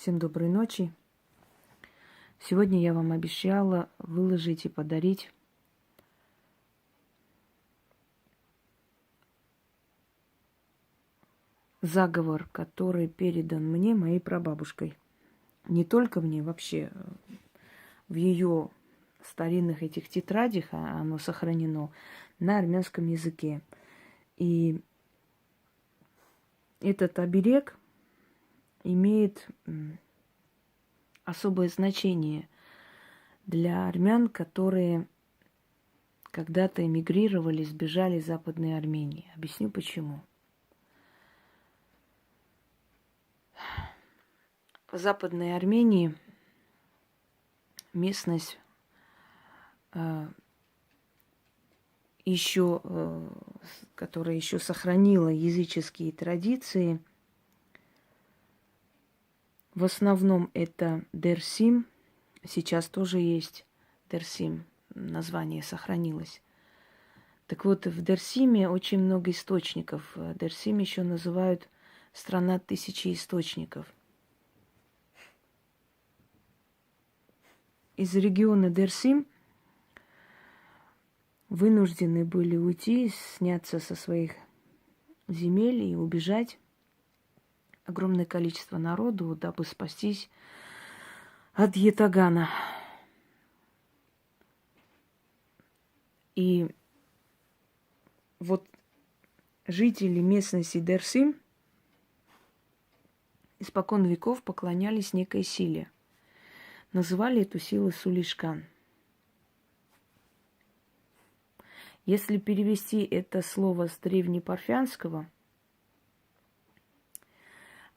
Всем доброй ночи. Сегодня я вам обещала выложить и подарить заговор, который передан мне моей прабабушкой. Не только мне, вообще в ее старинных этих тетрадях оно сохранено на армянском языке. И этот оберег имеет особое значение для армян, которые когда-то эмигрировали, сбежали из Западной Армении. Объясню почему. В Западной Армении местность которая еще сохранила языческие традиции, в основном это Дерсим. Сейчас тоже есть Дерсим, название сохранилось. Так вот, в Дерсиме очень много источников. Дерсим еще называют страна тысячи источников. Из региона Дерсим вынуждены были уйти, сняться со своих земель и убежать огромное количество народу, дабы спастись от Ятагана. И вот жители местности Дерсим испокон веков поклонялись некой силе. Называли эту силу Сулишкан. Если перевести это слово с древнепарфянского,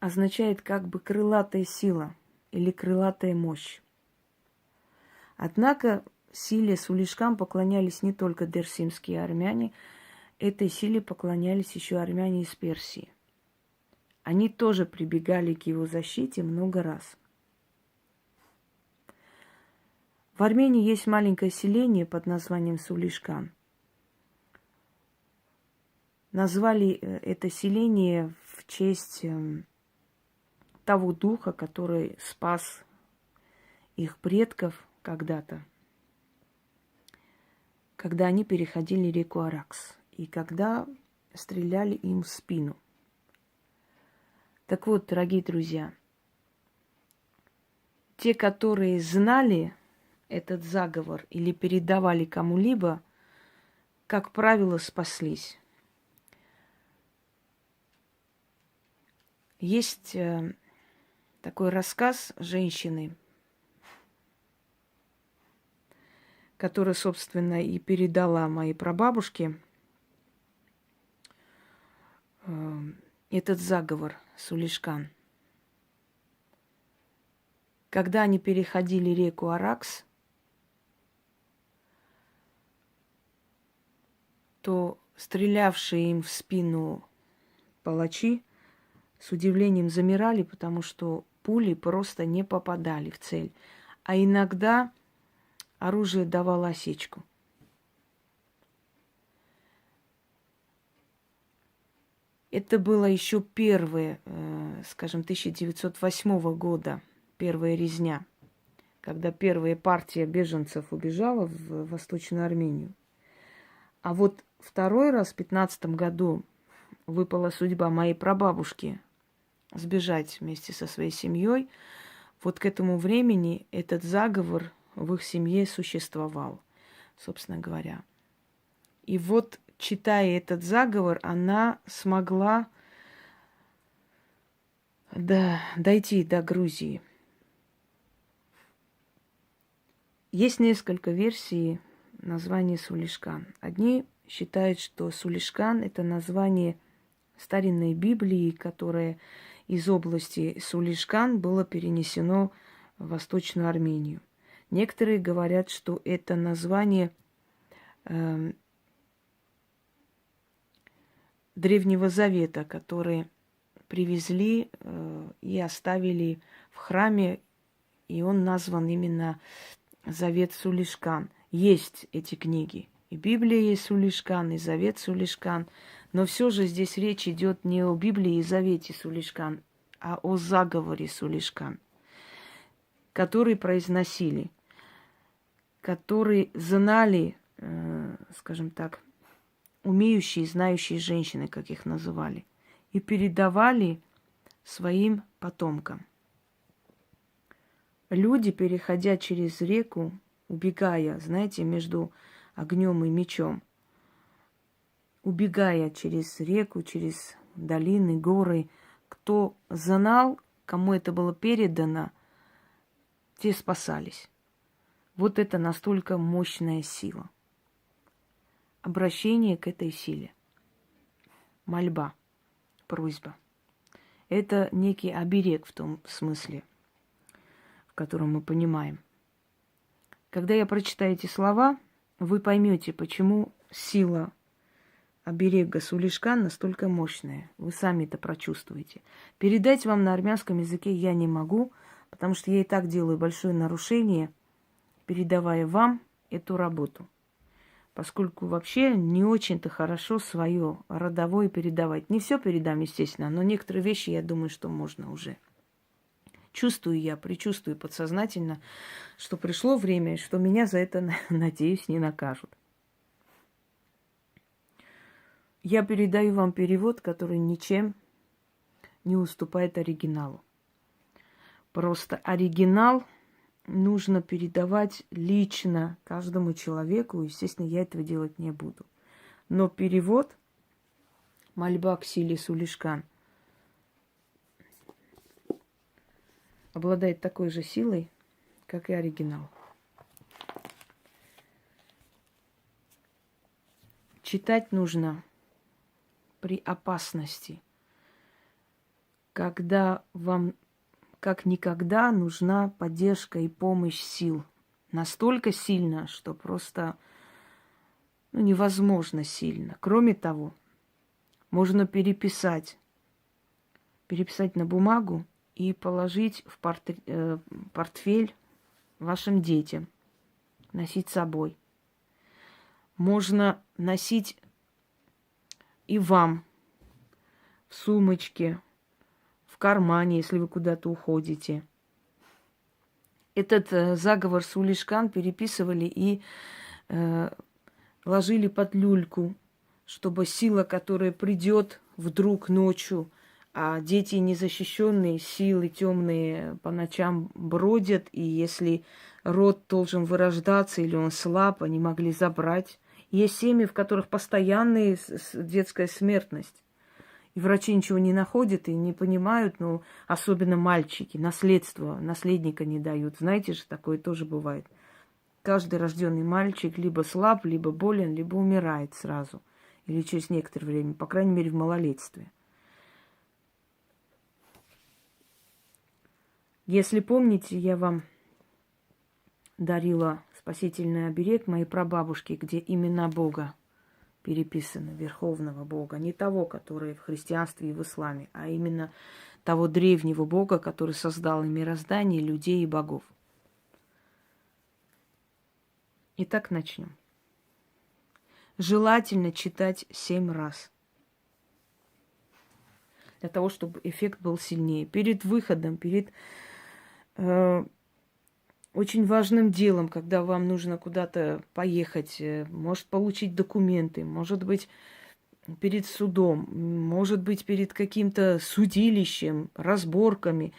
означает как бы крылатая сила или крылатая мощь. Однако силе Сулишкан поклонялись не только дерсимские армяне, этой силе поклонялись еще армяне из Персии. Они тоже прибегали к его защите много раз. В Армении есть маленькое селение под названием Сулишкан. Назвали это селение в честь того духа, который спас их предков когда-то, когда они переходили реку Аракс и когда стреляли им в спину. Так вот, дорогие друзья, те, которые знали этот заговор или передавали кому-либо, как правило, спаслись. Есть такой рассказ женщины, которая, собственно, и передала моей прабабушке этот заговор Сулишкан. Когда они переходили реку Аракс, то стрелявшие им в спину палачи с удивлением замирали, потому что пули просто не попадали в цель. А иногда оружие давало осечку. Это было еще первое, 1908 года, первая резня, когда первая партия беженцев убежала в Восточную Армению. А вот второй раз, в 15 году, выпала судьба моей прабабушки сбежать вместе со своей семьей. Вот к этому времени этот заговор в их семье существовал, собственно говоря. И вот, читая этот заговор, она смогла дойти до Грузии. Есть несколько версий названия Сулишкан. Одни считают, что Сулишкан – это название старинной Библии, которая из области Сулишкан было перенесено в Восточную Армению. Некоторые говорят, что это название Древнего Завета, который привезли и оставили в храме, и он назван именно Завет Сулишкан. Есть эти книги. И Библия есть Сулишкан, и Завет Сулишкан. Но все же здесь речь идет не о Библии и Завете Сулишкан, а о заговоре Сулишкан. которые произносили, которые знали, скажем так, умеющие, знающие женщины, как их называли, и передавали своим потомкам. Люди, переходя через реку, убегая, знаете, между огнем и мечом, убегая через реку, через долины, горы, кто знал, кому это было передано, те спасались. Вот это настолько мощная сила. Обращение к этой силе. Мольба, просьба. Это некий оберег в том смысле, в котором мы понимаем. Когда я прочитаю эти слова, вы поймете, почему сила оберега Сулишкан настолько мощная. Вы сами это прочувствуете. Передать вам на армянском языке я не могу, потому что я и так делаю большое нарушение, передавая вам эту работу. Поскольку вообще не очень-то хорошо свое родовое передавать. Не все передам, естественно, но некоторые вещи, я думаю, что можно уже. Чувствую я, предчувствую подсознательно, что пришло время, что меня за это, надеюсь, не накажут. Я передаю вам перевод, который ничем не уступает оригиналу. Просто оригинал нужно передавать лично каждому человеку. Естественно, я этого делать не буду. Но перевод «Мольба к силе Сулишкан» обладает такой же силой, как и оригинал. Читать нужно при опасности, когда вам как никогда нужна поддержка и помощь сил. Настолько сильно, что просто невозможно сильно. Кроме того, можно переписать на бумагу и положить в портфель вашим детям, носить с собой. Можно носить и вам в сумочке, в кармане, если вы куда-то уходите. Этот заговор Сулишкан переписывали и ложили под люльку, чтобы сила, которая придет вдруг ночью, а дети незащищенные, силы темные по ночам бродят, и если род должен вырождаться или он слаб, они могли забрать. Есть семьи, в которых постоянная детская смертность. И врачи ничего не находят и не понимают, но особенно мальчики, наследника не дают. Знаете же, такое тоже бывает. Каждый рожденный мальчик либо слаб, либо болен, либо умирает сразу. Или через некоторое время, по крайней мере, в малолетстве. Если помните, я вам дарила спасительный оберег моей прабабушки, где имена Бога переписаны, Верховного Бога. Не того, который в христианстве и в исламе, а именно того древнего Бога, который создал и мироздание, и людей, и богов. Итак, начнем. Желательно читать 7 раз. Для того, чтобы эффект был сильнее. Перед выходом, перед очень важным делом, когда вам нужно куда-то поехать, может получить документы, может быть перед судом, может быть перед каким-то судилищем, разборками.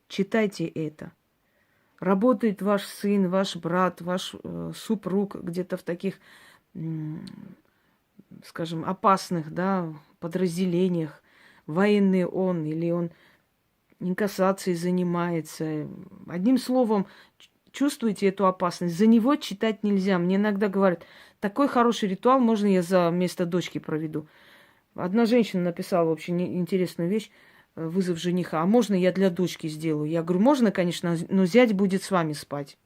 Читайте это. Работает ваш сын, ваш брат, ваш супруг где-то в таких, скажем, опасных, да, подразделениях, военный он или он инкассацией занимается. Одним словом, чувствуете эту опасность. За него читать нельзя. Мне иногда говорят, такой хороший ритуал, можно я за место дочки проведу? Одна женщина написала очень интересную вещь, вызов жениха. А можно я для дочки сделаю? Я говорю, можно, конечно, но зять будет с вами спать.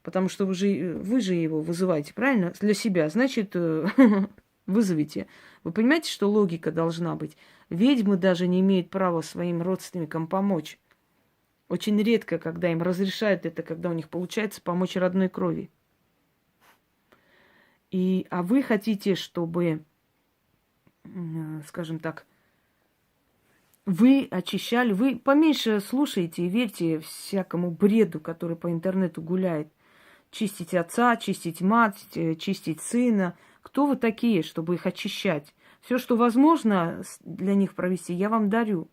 Потому что вы же его вызываете, правильно? Для себя. Значит, вызовите. Вы понимаете, что логика должна быть? Ведьмы даже не имеют права своим родственникам помочь. Очень редко, когда им разрешают это, когда у них получается помочь родной крови. А вы хотите, чтобы, скажем так, Вы очищали, вы поменьше слушайте и верьте всякому бреду, который по интернету гуляет. Чистить отца, чистить мать, чистить сына. Кто вы такие, чтобы их очищать? Все, что возможно для них провести, я вам дарю.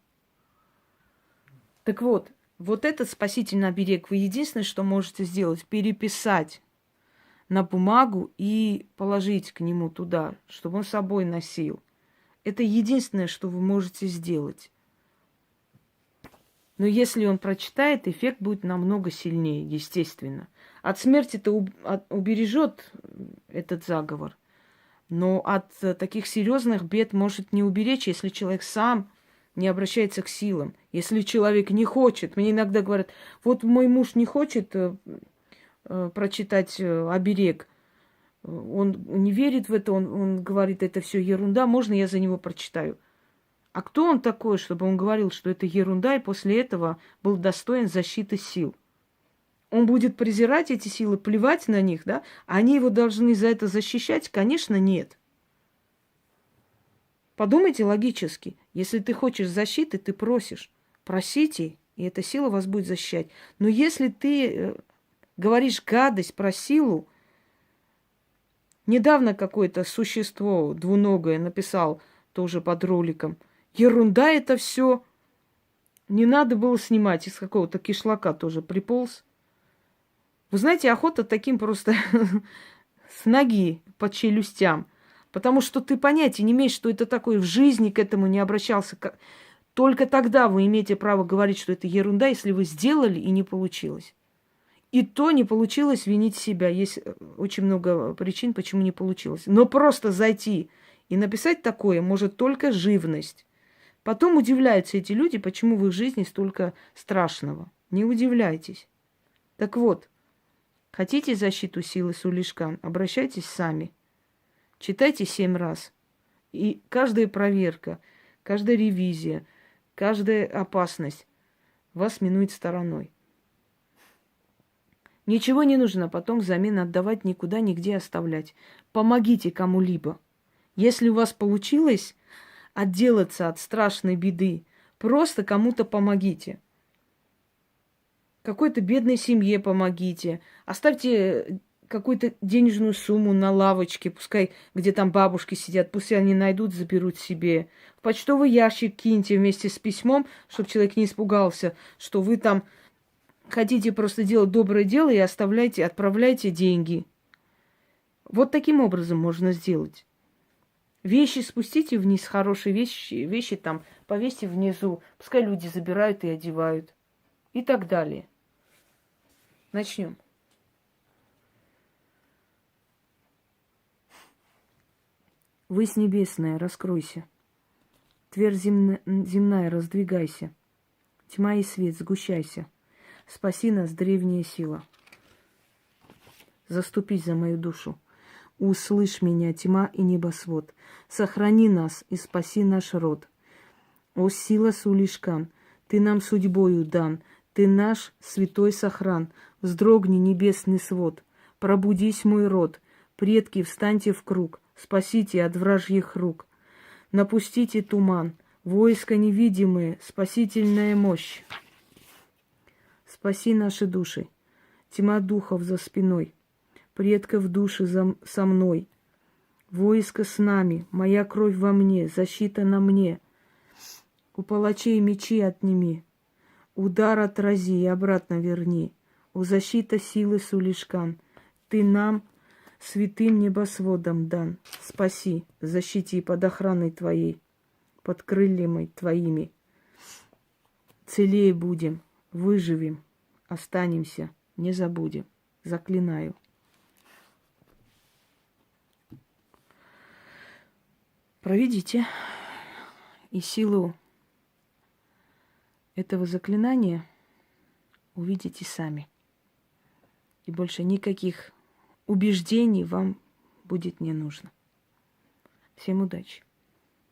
Так вот, вот этот спасительный оберег вы единственное, что можете сделать, переписать на бумагу и положить к нему туда, чтобы он с собой носил. Это единственное, что вы можете сделать. Но если он прочитает, эффект будет намного сильнее, естественно. От смерти-то убережет этот заговор. Но от таких серьезных бед может не уберечь, если человек сам не обращается к силам. Если человек не хочет. Мне иногда говорят, вот мой муж не хочет прочитать оберег. Он не верит в это, он говорит, это все ерунда, можно я за него прочитаю? А кто он такой, чтобы он говорил, что это ерунда, и после этого был достоин защиты сил? Он будет презирать эти силы, плевать на них, да? Они его должны за это защищать? Конечно, нет. Подумайте логически. Если ты хочешь защиты, ты просишь. Просите, и эта сила вас будет защищать. Но если ты говоришь гадость про силу, недавно какое-то существо двуногое написал тоже под роликом, ерунда это все. Не надо было снимать, из какого-то кишлака тоже приполз. Вы знаете, охота таким просто с ноги по челюстям. Потому что ты понятия не имеешь, что это такое, в жизни к этому не обращался. Только тогда вы имеете право говорить, что это ерунда, если вы сделали и не получилось. И то не получилось, винить себя. Есть очень много причин, почему не получилось. Но просто зайти и написать такое может только живность. Потом удивляются эти люди, почему в их жизни столько страшного. Не удивляйтесь. Так вот, хотите защиту силы Сулишкан, обращайтесь сами. Читайте 7 раз. И каждая проверка, каждая ревизия, каждая опасность вас минует стороной. Ничего не нужно потом взамен отдавать, никуда, нигде оставлять. Помогите кому-либо. Если у вас получилось отделаться от страшной беды, просто кому-то помогите. Какой-то бедной семье помогите. Оставьте какую-то денежную сумму на лавочке, пускай где там бабушки сидят, пусть они найдут, заберут себе. В почтовый ящик киньте вместе с письмом, чтобы человек не испугался, что вы там хотите просто делать доброе дело и отправляйте деньги. Вот таким образом можно сделать. Вещи спустите вниз, хорошие вещи там повесьте внизу, пускай люди забирают и одевают. И так далее. Начнем. Высь небесная, раскройся. Твердь земная, раздвигайся. Тьма и свет, сгущайся. Спаси нас, древняя сила. Заступись за мою душу. Услышь меня, тьма и небосвод. Сохрани нас и спаси наш род. О, сила Сулишкан, ты нам судьбою дан, ты наш святой сохран. Вздрогни небесный свод. Пробудись, мой род. Предки, встаньте в круг. Спасите от вражьих рук. Напустите туман, войско невидимые, спасительная мощь. Спаси наши души, тьма духов за спиной, предков души со мной. Войско с нами, моя кровь во мне, защита на мне. У палачей мечи отними, удар отрази и обратно верни. У защита силы Сулишкан, ты нам святым небосводом дан. Спаси, защити под охраной Твоей, под крыльями Твоими. Целее будем, выживем, останемся, не забудем. Заклинаю. Проведите и силу этого заклинания увидите сами. И больше никаких убеждений вам будет не нужно. Всем удачи!